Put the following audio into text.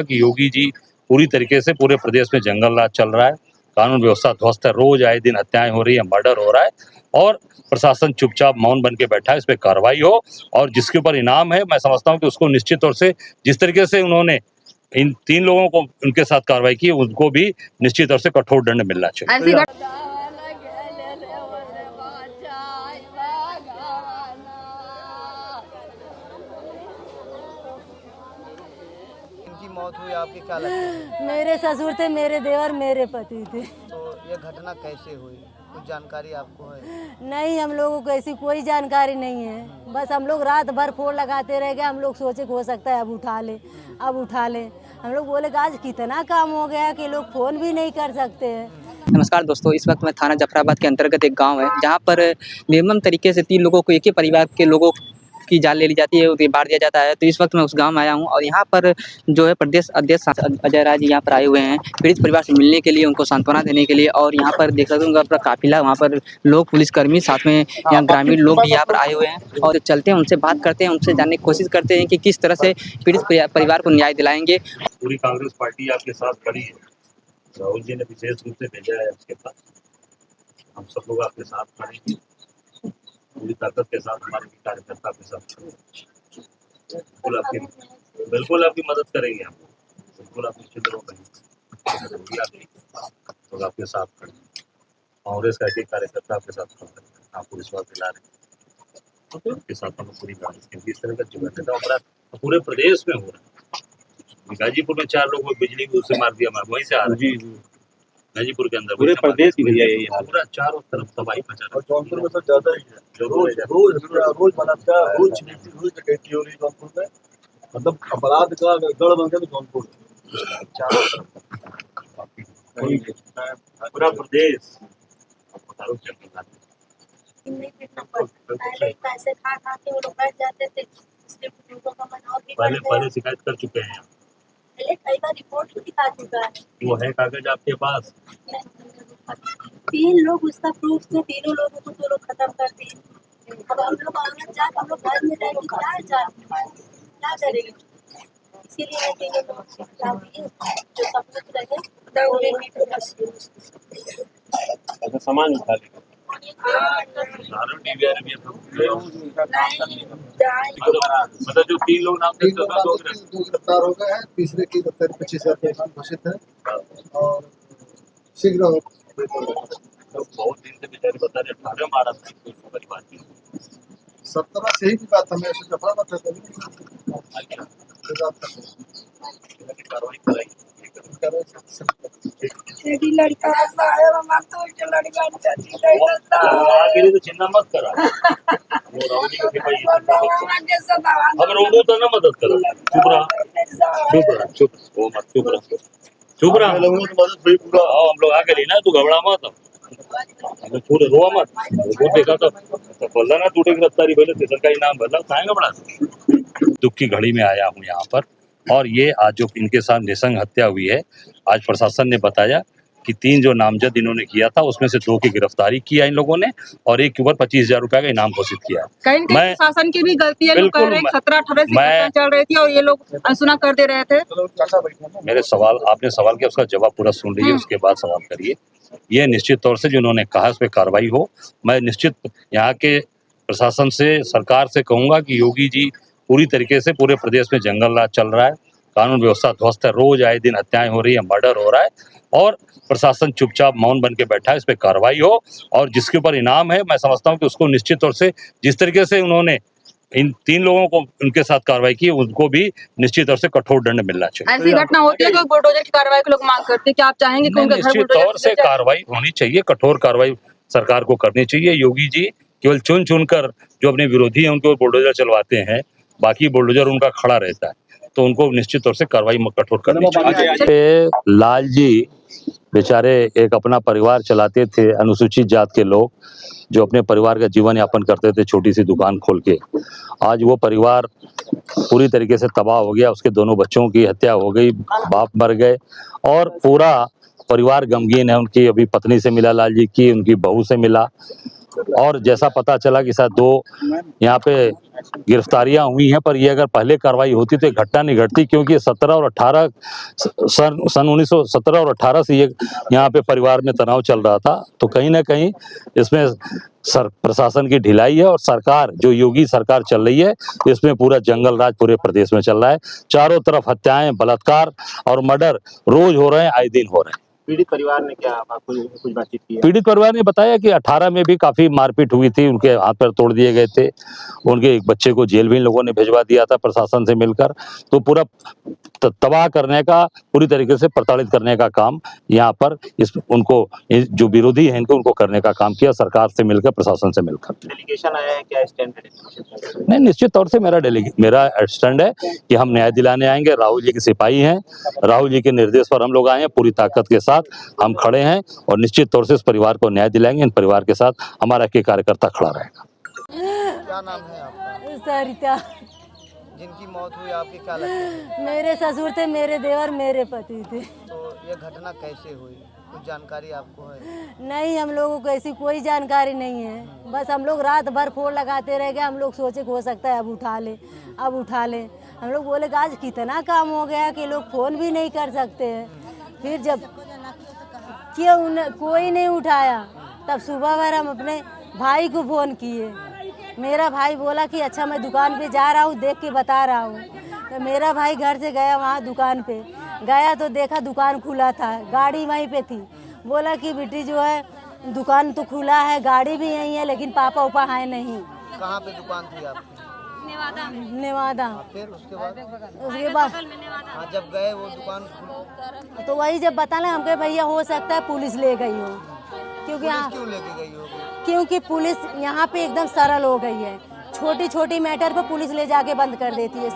कि योगी जी पूरी तरीके से पूरे प्रदेश में जंगल राज चल रहा है, कानून व्यवस्था ध्वस्त है, रोज आए दिन हत्याएं हो रही है, मर्डर हो रहा है और प्रशासन चुपचाप मौन बन के बैठा है। इस पे कार्रवाई हो और जिसके ऊपर इनाम है, मैं समझता हूं कि उसको निश्चित तौर से जिस तरीके से उन्होंने इन 3 लोगों को उनके साथ कार्रवाई की, उनको भी निश्चित तौर से कठोर दंड मिलना चाहिए। इनकी मौत हुई, आपकी क्या लगता है? मेरे ससुर थे, मेरे देवर मेरे पति थे। तो ये घटना कैसे हुई, कुछ जानकारी आपको है? नहीं, हम लोगों को ऐसी कोई जानकारी नहीं है। बस हम लोग रात भर फोन लगाते रह गए। हम लोग सोचे हो सकता है अब उठा ले, अब उठा ले। हम लोग बोले कि आज कितना काम हो गया कि लोग फोन भी नहीं कर सकते हैं। नमस्कार दोस्तों, इस वक्त मैं थाना जफराबाद के अंतर्गत एक गांव है जहां पर निर्मम तरीके से 3 लोगों को एक ही परिवार के लोगों की जान ले ली जाती है, उन्हें बांट दिया जाता है। तो इस वक्त मैं उस गांव में आया हूं और यहां पर जो है प्रदेश अध्यक्ष अजय राय जी यहां पर आए हुए हैं पीड़ित परिवार से मिलने के लिए, उनको सांत्वना देने के लिए। और यहां पर देख सकते हैं उनका पूरा काफिला, वहां पर लोग, पुलिसकर्मी, साथ में यहाँ ग्रामीण लोग भी यहाँ पर आए हुए हैं। और चलते हैं, उनसे बात करते हैं, उनसे जानने की कोशिश करते हैं कि किस तरह से पीड़ित परिवार को न्याय दिलाएंगे। पूरी कांग्रेस पार्टी आपके साथ खड़ी है। राहुल जी ने विशेष रूप से भेजा है आपके पास। हम सब लोग आपके साथ खड़े हैं, पूरी ताकत के साथ हमारे कार्यकर्ता के साथ बिल्कुल आपकी मदद करेंगे। हम बिल्कुल आप निश्चित रूप से आपके साथ खड़े हैं। कांग्रेस का एक कार्यकर्ता आपके साथ खड़ा है, आपको विश्वास दिला रहे हैं आपके साथ हम पूरी कांग्रेस। इस तरह का जो घटना पूरे प्रदेश में हो रहा है। गाजीपुर में 4 लोगों को बिजली से मार दिया, वहीं से आ रहा है। गाजीपुर के अंदर पूरे प्रदेश की भैया यही हाल, पूरा चारों तरफ तबाही मचा रहा है। जौनपुर में तो ज्यादा ही है। रोज बलात्कार, रोज डकैती हो रही है जौनपुर में। मतलब अपराध का गढ़ बन गया जौनपुर चारों तरफ पूरा प्रदेश पहले शिकायत कर चुके हैं। कई बार रिपोर्ट भी दिखा चुका है। वो है कागज आपके पास? 3 लोग उसका प्रूफ थे, तीनों लोगों को तो लोग खत्म कर दिए। अब हम लोग हम लोग घर में रहेंगे, क्या करेंगे? इसीलिए मैं तीनों लोगों को चाहती हूँ जो सबूत रहे। सामान उठा लेगा मतलब जो 3 लोग नाम गिरफ्तार हो गए हैं। तीसरे की 25,000 घोषित है और शीघ्र बहुत दिन से बेचारे बता रहे 18 मारा परिवार की 17 से ही की बात हमें ऐसे जफा मत है कार्रवाई कराई। लड़का तो चिंता मत करा, अब रोबो तो ना मदद करो। चुप रहा हम लोग आगे लेना, तू घबरा मत, पूरे रोआ मत। वो देखा तो बोला ना टूटे गिरफ्तारी बोले स्टेशन का इनाम भरना, कहाँ घबरा। दुख की घड़ी में आया हूँ यहाँ पर और ये आज जो इनके साथ निसंग हत्या हुई है, आज प्रशासन ने बताया कि 3 जो नामजद इन्होंने किया था उसमें से 2 की गिरफ्तारी किया इन लोगों ने और एक के ऊपर 25,000 रुपया का इनाम घोषित किया। कहीं प्रशासन की भी गलती है। लोग कह रहे हैं 17-18 से चल रही थी और ये लोग अनसुना कर दे रहे थे। मेरे सवाल, आपने सवाल किया, उसका जवाब पूरा सुन लीजिए, उसके बाद सवाल करिए। ये निश्चित तौर से जो उन्होंने कहा उस पर कार्रवाई हो। मैं निश्चित यहाँ के प्रशासन से, सरकार से कहूँगा कि योगी जी पूरी तरीके से पूरे प्रदेश में जंगल राज चल रहा है, कानून व्यवस्था ध्वस्त है, रोज आए दिन हत्याएं हो रही है, मर्डर हो रहा है और प्रशासन चुपचाप मौन बन के बैठा है। इस पे कार्रवाई हो और जिसके ऊपर इनाम है, मैं समझता हूं कि उसको निश्चित तौर से जिस तरीके से उन्होंने इन 3 लोगों को उनके साथ कार्रवाई की, उनको भी निश्चित तौर से कठोर दंड मिलना चाहिए। ऐसी घटना होती है कि बुलडोजर की कार्रवाई को लोग मांग करते हैं, क्या आप चाहेंगे कि उनके घर निश्चित तौर से कार्रवाई होनी चाहिए, कठोर कार्रवाई सरकार को करनी चाहिए। योगी जी केवल चुन चुनकर जो अपने विरोधी हैं उनके बुलडोजर चलवाते हैं, बाकी बुलडोजर उनका खड़ा रहता है, तो उनको निश्चित तौर से कार्रवाई कठोर करनी चाहिए। लाल जी बेचारे एक अपना परिवार चलाते थे, अनुसूचित जात के लोग जो अपने परिवार का जीवन यापन करते थे छोटी सी दुकान खोल के। आज वो परिवार पूरी तरीके से तबाह हो गया, उसके दोनों बच्चों की हत्या हो गई, बाप मर गए और पूरा परिवार गमगीन है। उनकी अभी पत्नी से मिला लाल जी की, उनकी बहू से मिला और जैसा पता चला कि शायद 2 यहाँ पे गिरफ्तारियां हुई हैं, पर ये अगर पहले कार्रवाई होती तो ये घटना नहीं घटती, क्योंकि 17 और 18 सन 1917 और 18 से ये यहाँ पे परिवार में तनाव चल रहा था। तो कहीं ना कहीं इसमें प्रशासन की ढिलाई है, और सरकार जो योगी सरकार चल रही है इसमें पूरा जंगल राज पूरे प्रदेश में चल रहा है। चारों तरफ हत्याएं, बलात्कार और मर्डर रोज हो रहे हैं, आए दिन हो रहे हैं। पीड़ित परिवार ने क्या आपको कुछ बातचीत की है? पीड़ित परिवार ने बताया कि 18 में भी काफी मारपीट हुई थी, उनके हाथ पैर तोड़ दिए गए थे, उनके एक बच्चे को जेल भी इन लोगों ने भिजवा दिया था प्रशासन से मिलकर। तो पूरा तबाह करने का, पूरी तरीके से प्रताड़ित करने का काम यहाँ पर उनको जो विरोधी हैं उनको करने का काम किया सरकार से मिलकर, प्रशासन से मिलकर। डेलीगेशन आया है, क्या स्टैंड है? नहीं, निश्चित तौर से मेरा स्टैंड है कि हम न्याय दिलाने आएंगे। राहुल जी के सिपाही हैं, राहुल जी के निर्देश पर हम लोग आए हैं, पूरी ताकत के साथ हम खड़े हैं और निश्चित तौर से इस परिवार को न्याय दिलाएंगे। इन परिवार के साथ हमारा एक कार्यकर्ता खड़ा रहेगा। क्या नाम है आपका? सरिता। जिनकी मौत हुई आपके क्या लगता है? मेरे ससुर थे, मेरे देवर मेरे पति थे। तो ये घटना कैसे हुई, कुछ जानकारी आपको है? नहीं, हम लोगों को ऐसी कोई जानकारी नहीं है। बस हम लोग रात भर फोन लगाते रह गए। हम लोग सोचे कि हो सकता है अब उठा ले, अब उठा ले। हम लोग बोले कि आज कितना काम हो गया कि लोग फोन भी नहीं कर सकते हैं। फिर जब कोई नहीं उठाया, तब सुबह भर हम अपने भाई को फ़ोन किए। मेरा भाई बोला कि अच्छा मैं दुकान पे जा रहा हूँ, देख के बता रहा हूँ। तो मेरा भाई घर से गया वहाँ दुकान पे, गया तो देखा दुकान खुला था, गाड़ी वहीं पे थी। बोला कि बेटी जो है दुकान तो खुला है, गाड़ी भी यहीं है, लेकिन पापा उपा है नहीं। कहाँ पे दुकान थी आपकी? नेवादा। फिर उसके बाद हाँ, जब गए वो दुकान तो वही जब बताना हमके भैया हो सकता है पुलिस ले गई हो, क्योंकि पुलिस क्यों लेके गई होगी? क्योंकि पुलिस यहाँ पे एकदम सरल हो गई है। छोटी छोटी मैटर पे पुलिस ले जाके बंद कर देती है।